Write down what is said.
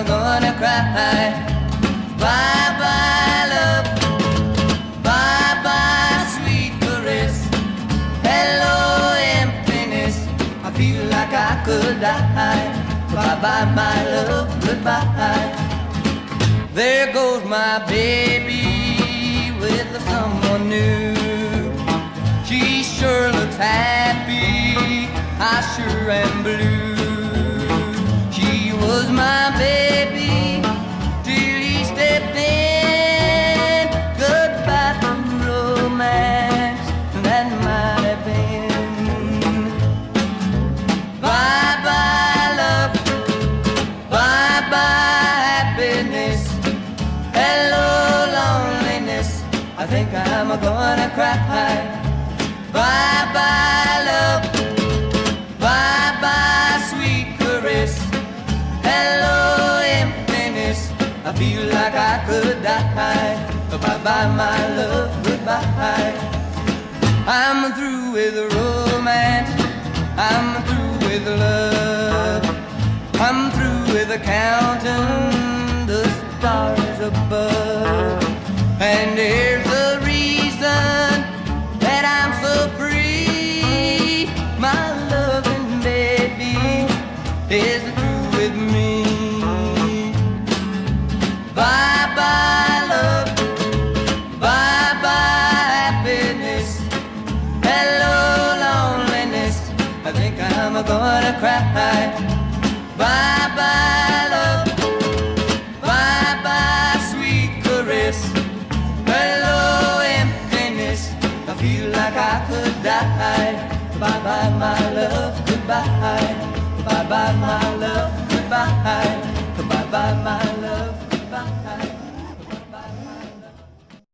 I'm gonna cry. Bye bye love, bye bye sweet caress. Hello emptiness, I feel like I could die. Bye bye my love, goodbye. There goes my baby with someone new. She sure looks happy, I sure am blue. She was my baby till he stepped in. Goodbye to romance, that might have been. Bye bye love, bye bye happiness. Hello loneliness, I think I'm gonna cry. Bye bye love, bye bye sweet caress. Hello emptiness, I feel like I could die. Bye bye my love, goodbye. I'm through with romance, I'm through with love. I'm through with counting the stars above. And here's the reason that I'm so free. My loving baby is through with me. Bye bye love, bye bye happiness. Hello loneliness, I think I'm gonna cry. Bye bye love, bye bye sweet caress. Hello emptiness, I feel like I could die. Bye bye my love, goodbye.